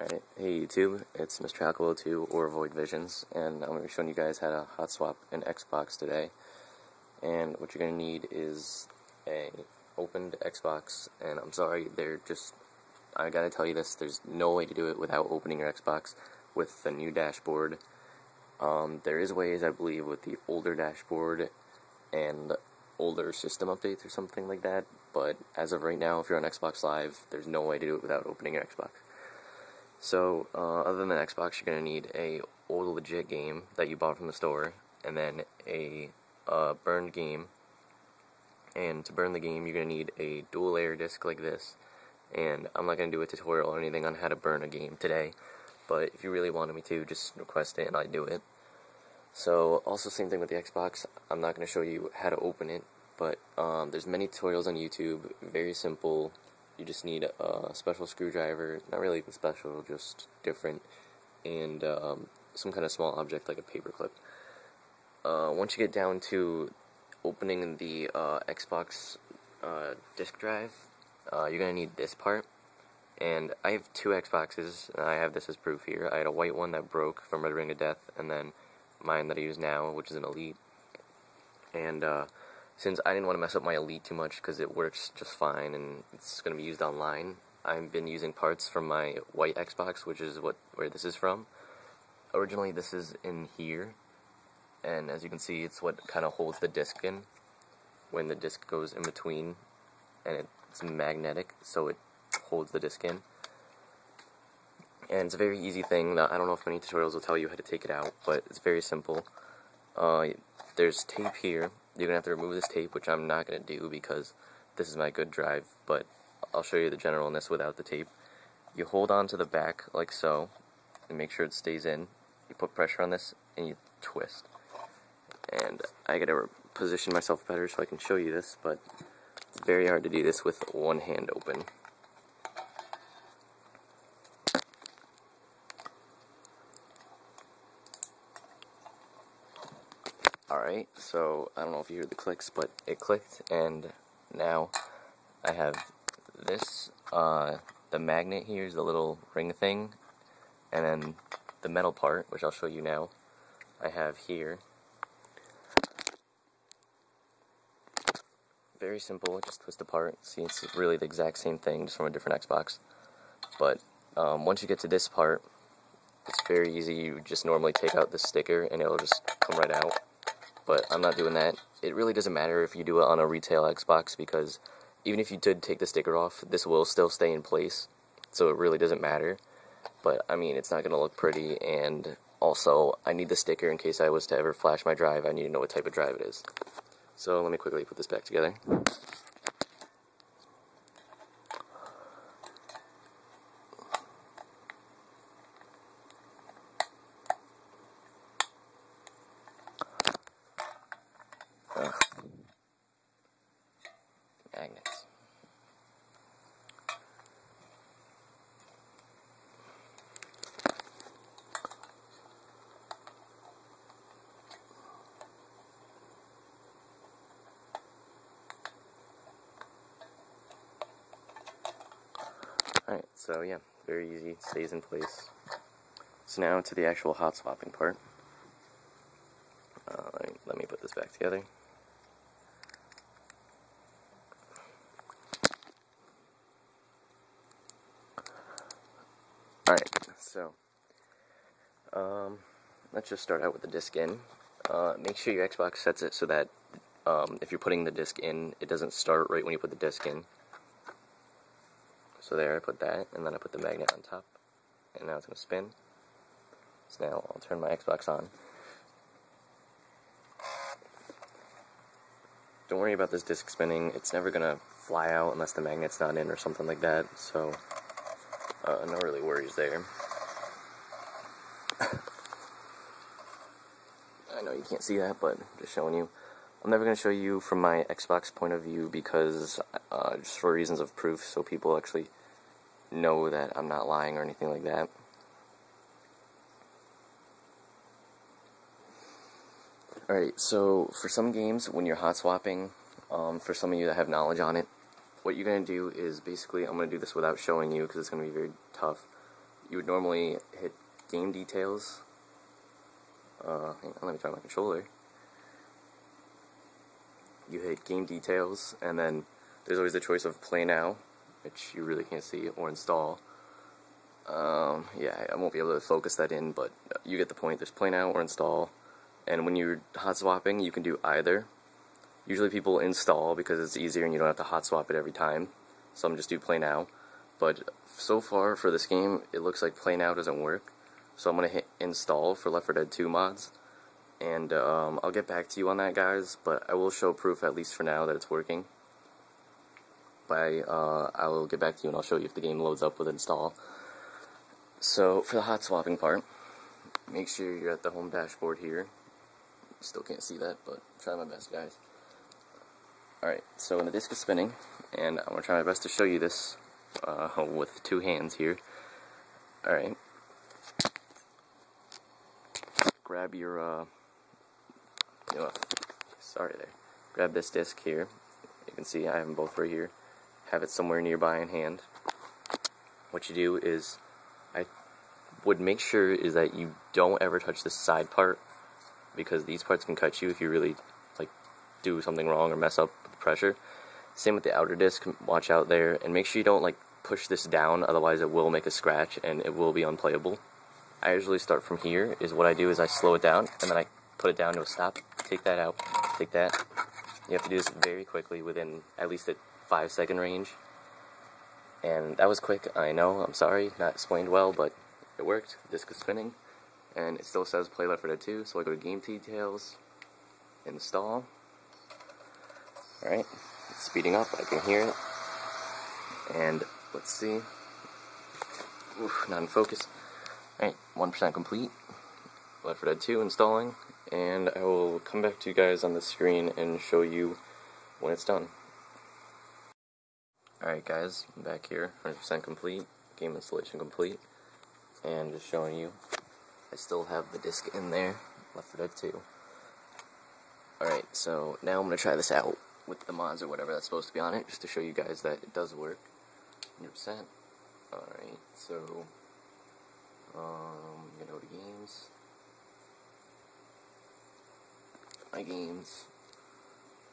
Alright, hey YouTube, it's Mr. Alcohol2 or Void Visions, and I'm going to be showing you guys how to hot swap an Xbox today. And what you're going to need is a opened Xbox, and I'm sorry, I gotta tell you this, there's no way to do it without opening your Xbox with the new dashboard. There is ways, I believe, with the older dashboard and older system updates or something like that, but as of right now, if you're on Xbox Live, there's no way to do it without opening your Xbox. So, other than the Xbox, you're going to need a old legit game that you bought from the store, and then a burned game. And to burn the game, you're going to need a dual layer disc like this. And I'm not going to do a tutorial or anything on how to burn a game today, but if you really wanted me to, just request it and I'd do it. So, also same thing with the Xbox, I'm not going to show you how to open it, but there's many tutorials on YouTube, very simple. You just need a special screwdriver, not really even special, just different, and some kind of small object like a paperclip. Once you get down to opening the Xbox disk drive, you're going to need this part. And I have two Xboxes, and I have this as proof here. I had a white one that broke from Red Ring of Death, and then mine that I use now, which is an Elite. And since I didn't want to mess up my Elite too much because it works just fine and it's going to be used online, I've been using parts from my white Xbox, which is where this is from. Originally this is in here, and as you can see, it's what kind of holds the disc in when the disc goes in between, and it's magnetic, so it holds the disc in. And it's a very easy thing. I don't know if many tutorials will tell you how to take it out, but it's very simple. There's tape here. You're going to have to remove this tape, which I'm not going to do because this is my good drive, but I'll show you the generalness without the tape. You hold on to the back like so, and make sure it stays in. You put pressure on this, and you twist. And I got to position myself better so I can show you this, but it's very hard to do this with one hand open. Alright, so I don't know if you heard the clicks, but it clicked, and now I have this, the magnet here is the little ring thing, and then the metal part, which I'll show you now, I have here. Very simple, just twist apart. See, it's really the exact same thing, just from a different Xbox. But once you get to this part, it's very easy. You just normally take out this sticker, and it'll just come right out. But I'm not doing that. It really doesn't matter if you do it on a retail Xbox, because even if you did take the sticker off, this will still stay in place, so it really doesn't matter. But, I mean, it's not going to look pretty, and also, I need the sticker in case I was to ever flash my drive. I need to know what type of drive it is. So, let me quickly put this back together. Magnets. Alright, so yeah, very easy, it stays in place. So now to the actual hot swapping part. Let me put this back together. Alright, so, let's just start out with the disc in. Make sure your Xbox sets it so that if you're putting the disc in, it doesn't start right when you put the disc in. So there, I put that, and then I put the magnet on top, and now it's going to spin. So now I'll turn my Xbox on. Don't worry about this disc spinning, it's never going to fly out unless the magnet's not in or something like that, so no really worries there. I know you can't see that, but I'm just showing you. I'm never going to show you from my Xbox point of view because, just for reasons of proof, so people actually know that I'm not lying or anything like that. Alright, so for some games, when you're hot swapping, for some of you that have knowledge on it, what you're going to do is basically, I'm going to do this without showing you because it's going to be very tough. you would normally hit game details. Hang on, let me try my controller. You hit game details, and then there's always the choice of play now, which you really can't see, or install. Yeah, I won't be able to focus that in, but you get the point. There's play now or install, and when you're hot swapping, you can do either. Usually people install because it's easier and you don't have to hot swap it every time. Some just do play now, but so far for this game, it looks like play now doesn't work. So I'm gonna hit install for Left 4 Dead 2 mods, and I'll get back to you on that, guys. But I will show proof, at least for now, that it's working. I will get back to you and I'll show you if the game loads up with install. So for the hot swapping part, make sure you're at the home dashboard here. Still can't see that, but try my best, guys. Alright, so when the disc is spinning, and I'm going to try my best to show you this with two hands here. Alright. Grab your, sorry there. Grab this disc here. You can see I have them both right here. Have it somewhere nearby in hand. What you do is, I would make sure is that you don't ever touch this side part, because these parts can cut you if you really do something wrong or mess up with the pressure. Same with the outer disc, watch out there, and make sure you don't push this down, otherwise it will make a scratch and it will be unplayable. I usually start from here. Is what I do is I slow it down and then I put it down to a stop, take that out, take that. You have to do this very quickly within at least a 5-second range. And that was quick, I know, I'm sorry, not explained well, but it worked. Disc is spinning, and it still says play Left 4 Dead 2, so I go to game details, install. Alright, it's speeding up, I can hear it. And let's see. Oof, not in focus. Alright, 1% complete. Left 4 Dead 2 installing, and I will come back to you guys on the screen and show you when it's done. Alright guys, I'm back here, 100% complete, game installation complete, and just showing you, I still have the disc in there, Left 4 Dead 2. Alright, so now I'm going to try this out with the mods or whatever that's supposed to be on it, just to show you guys that it does work, 100%. Alright, so, I'm going to go to games, my games,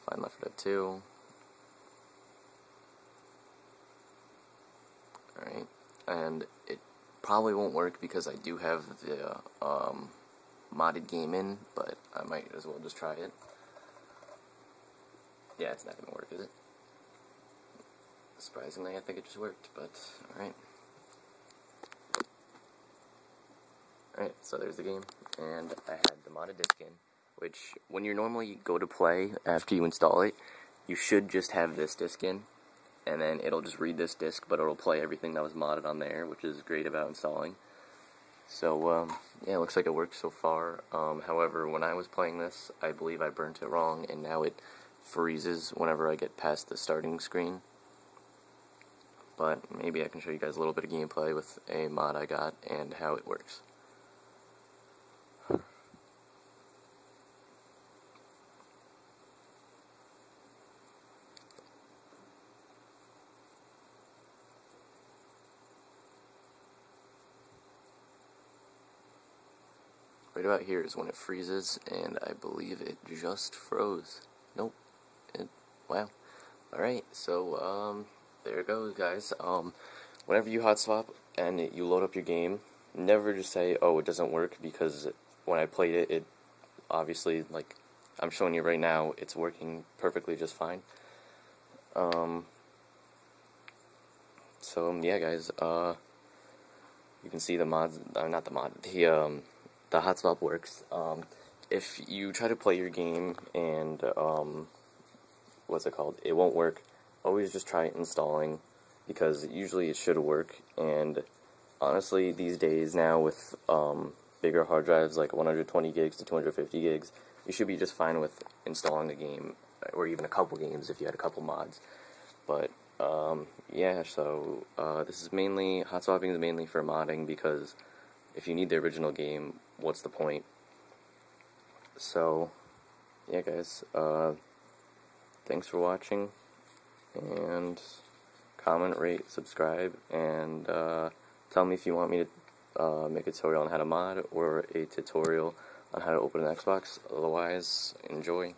find Left 4 Dead 2, alright, and it probably won't work because I do have the modded game in, but I might as well just try it. Yeah, it's not going to work, is it? Surprisingly, I think it just worked, but alright. Alright, so there's the game, and I had the modded disc in, which, when you normally go to play after you install it, you should just have this disc in, and then it'll just read this disc, but it'll play everything that was modded on there, which is great about installing. So, yeah, it looks like it worked so far. However, when I was playing this, I believe I burnt it wrong, and now it freezes whenever I get past the starting screen. But maybe I can show you guys a little bit of gameplay with a mod I got and how it works. Right about here is when it freezes, and I believe it just froze. Nope. Wow. Alright, so, there it goes, guys. Whenever you hot swap and you load up your game, never just say, oh, it doesn't work, because when I played it, it obviously, I'm showing you right now, it's working perfectly just fine. So, yeah, guys, you can see the mods, not the mod, the hot swap works. If you try to play your game and, what's it called, it won't work, always just try installing, because usually it should work. And honestly, these days now with bigger hard drives, like 120 gigs to 250 gigs, you should be just fine with installing the game, or even a couple games if you had a couple mods. But yeah, so this is mainly, hot swapping is mainly for modding, because if you need the original game, what's the point? So yeah, guys, thanks for watching, and comment, rate, subscribe, and tell me if you want me to make a tutorial on how to mod or a tutorial on how to open an Xbox. Otherwise, enjoy.